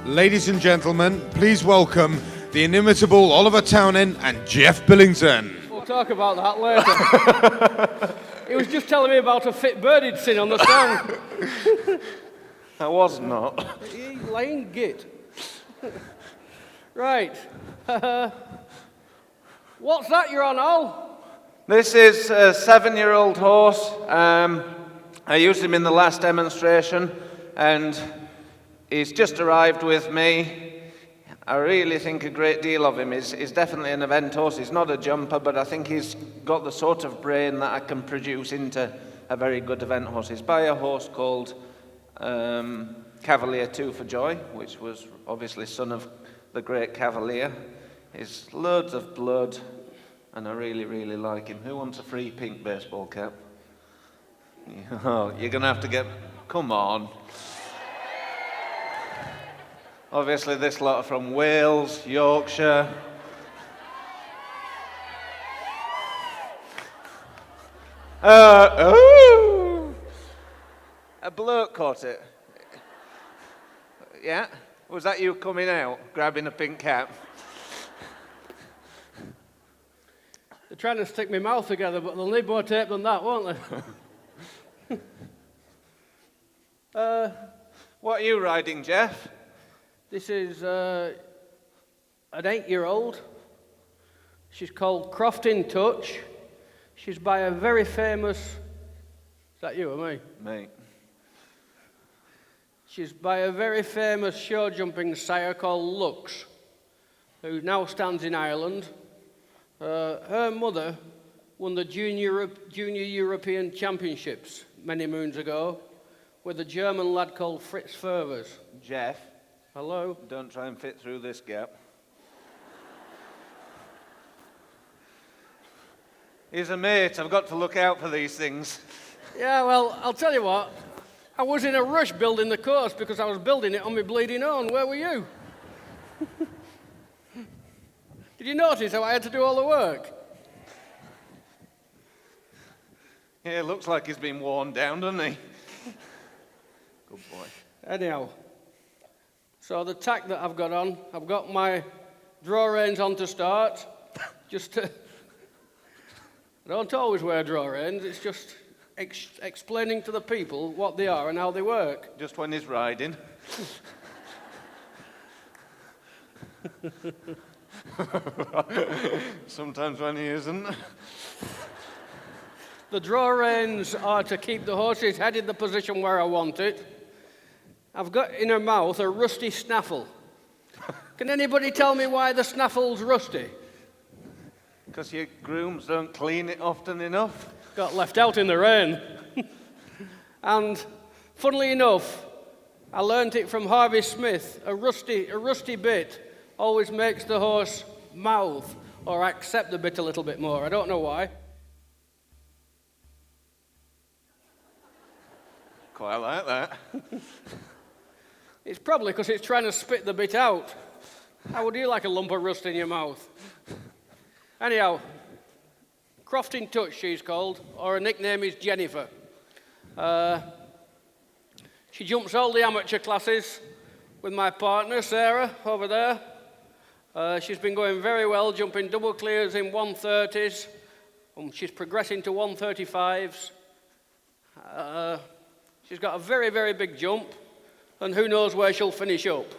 Ladies and gentlemen, please welcome the inimitable Oliver Townend and Geoff Billington. We'll talk about that later. He was just telling me about a fit bird he'd seen on the stand. I was not. He's laying git. Right. What's that you're on, Al? This is a 7-year-old horse. I used him in the last demonstration, and he's just arrived with me. I really think a great deal of him. He's definitely an event horse. He's not a jumper, but I think he's got the sort of brain that I can produce into a very good event horse. He's by a horse called Cavalier 2 for Joy, which was obviously son of the great Cavalier. He's loads of blood, and I really, really like him. Who wants a free pink baseball cap? Oh, you're going to have to get... Come on. Obviously, this lot are from Wales, Yorkshire. A bloke caught it. Yeah? Was that you coming out, grabbing a pink cap? They're trying to stick my mouth together, but they'll need more tape than that, won't they? What are you riding, Geoff? This is an 8-year-old. She's called Crofting Touch. She's by a very famous... Is that you or me? Me. She's by a very famous show jumping sire called Lux, who now stands in Ireland. Her mother won the Junior European Championships many moons ago with a German lad called Fritz Fervers. Geoff. Hello? Don't try and fit through this gap. He's a mate. I've got to look out for these things. Yeah, well, I'll tell you what. I was in a rush building the course because I was building it on my bleeding own. Where were you? Did you notice how I had to do all the work? Yeah, looks like he's been worn down, doesn't he? Good boy. Anyhow, so the tack that I've got on, I've got my draw reins on to start. I don't always wear draw reins, it's just explaining to the people what they are and how they work. Just when he's riding. Sometimes when he isn't. The draw reins are to keep the horse's head in the position where I want it. I've got in her mouth a rusty snaffle. Can anybody tell me why the snaffle's rusty? Because your grooms don't clean it often enough. Got left out in the rain. And funnily enough, I learnt it from Harvey Smith. A rusty bit always makes the horse mouth or accept the bit a little bit more. I don't know why. Quite like that. It's probably because it's trying to spit the bit out. How would you like a lump of rust in your mouth? Anyhow, Crofting Touch she's called, or her nickname is Jennifer. She jumps all the amateur classes with my partner, Sarah, over there. She's been going very well, jumping double clears in 130s. She's progressing to 135s. She's got a very, very big jump, and who knows where she'll finish up.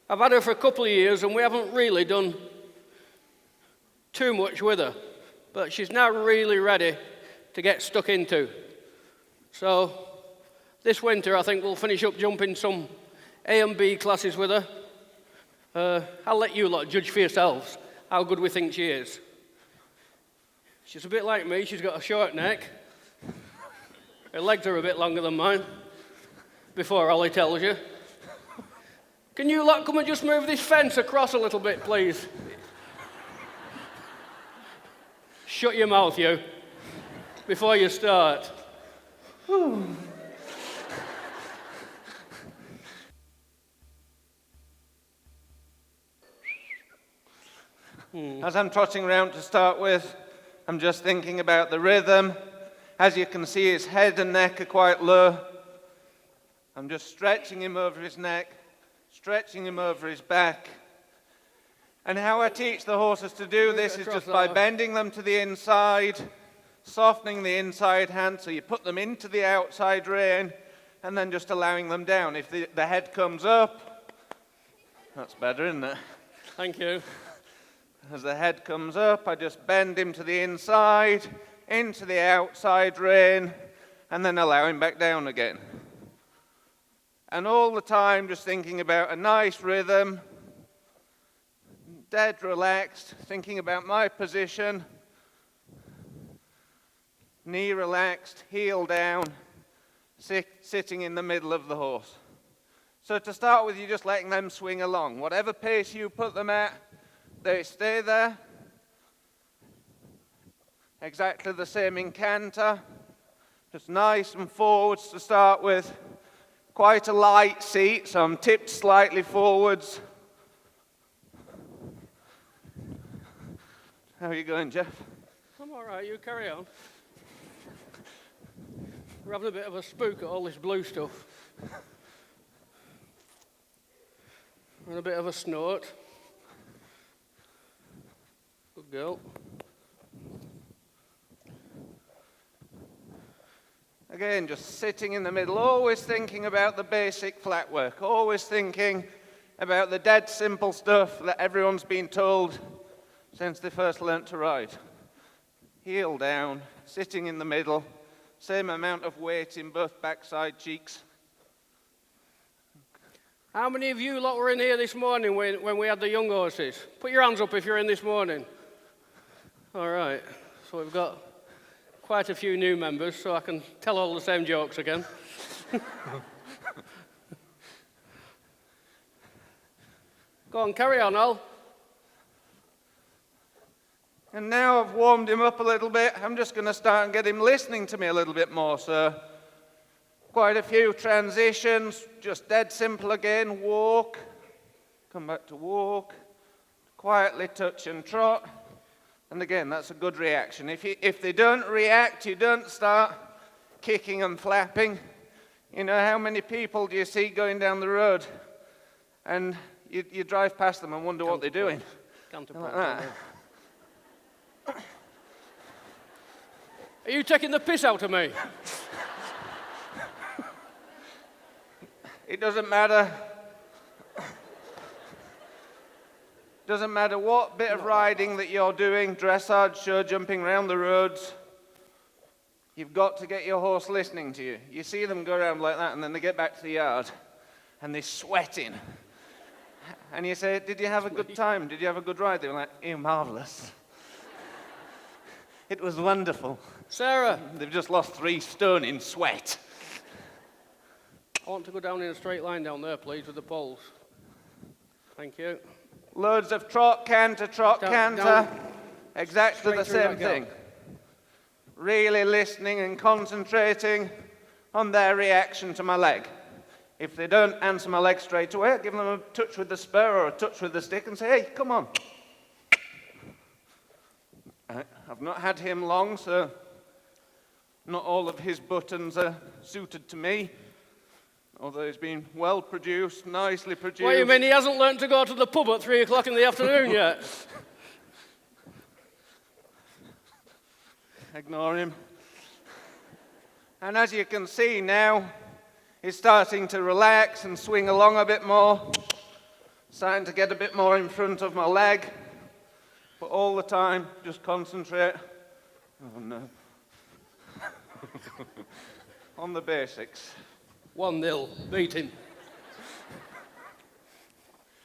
I've had her for a couple of years, and we haven't really done too much with her, but she's now really ready to get stuck into. So this winter, I think we'll finish up jumping some A and B classes with her. I'll let you lot judge for yourselves how good we think she is. She's a bit like me. She's got a short neck. Her legs are a bit longer than mine, before Ollie tells you. Can you lot come and just move this fence across a little bit, please? Shut your mouth, you, before you start. As I'm trotting around to start with, I'm just thinking about the rhythm. As you can see, his head and neck are quite low. I'm just stretching him over his neck, stretching him over his back. And how I teach the horses to do this is just by bending them to the inside, softening the inside hand, so you put them into the outside rein, and then just allowing them down. If the head comes up, that's better, isn't it? Thank you. As the head comes up, I just bend him to the inside, into the outside rein, and then allow him back down again. And all the time just thinking about a nice rhythm, dead relaxed, thinking about my position, knee relaxed, heel down, sitting in the middle of the horse. So to start with, you're just letting them swing along. Whatever pace you put them at, they stay there. Exactly the same in canter. Just nice and forwards to start with. Quite a light seat, so I'm tipped slightly forwards. How are you going, Geoff? I'm all right, you carry on. We're having a bit of a spook at all this blue stuff. And a bit of a snort. Good girl. Again, just sitting in the middle, always thinking about the basic flat work, always thinking about the dead simple stuff that everyone's been told since they first learnt to ride. Heel down, sitting in the middle, same amount of weight in both backside cheeks. How many of you lot were in here this morning when we had the young horses? Put your hands up if you're in this morning. All right, so we've got quite a few new members, so I can tell all the same jokes again. Go on, carry on, Al. And now I've warmed him up a little bit, I'm just going to start and get him listening to me a little bit more. So quite a few transitions, just dead simple again. Walk, come back to walk, quietly touch and trot. And again, that's a good reaction. If they don't react, you don't start kicking and flapping. You know, how many people do you see going down the road and you drive past them and wonder what they're doing? Like that. Are you taking the piss out of me? It doesn't matter. Doesn't matter what bit of riding that you're doing, dressage, show jumping around the roads, you've got to get your horse listening to you. You see them go around like that and then they get back to the yard and they're sweating. And you say, did you have a good time? Did you have a good ride? They're like, oh, marvellous. It was wonderful. Sarah. They've just lost 3 stone in sweat. I want to go down in a straight line down there, please, with the poles. Thank you. Loads of trot, canter, canter. Exactly the same thing. Really listening and concentrating on their reaction to my leg. If they don't answer my leg straight away, I give them a touch with the spur or a touch with the stick and say, hey, come on. I've not had him long, so not all of his buttons are suited to me. Although he's been well produced, nicely produced. What do you mean he hasn't learnt to go to the pub at 3 o'clock in the afternoon yet? Ignore him. And as you can see now, he's starting to relax and swing along a bit more. Starting to get a bit more in front of my leg. But all the time, just concentrate. Oh no. On the basics. 1-0, beat him.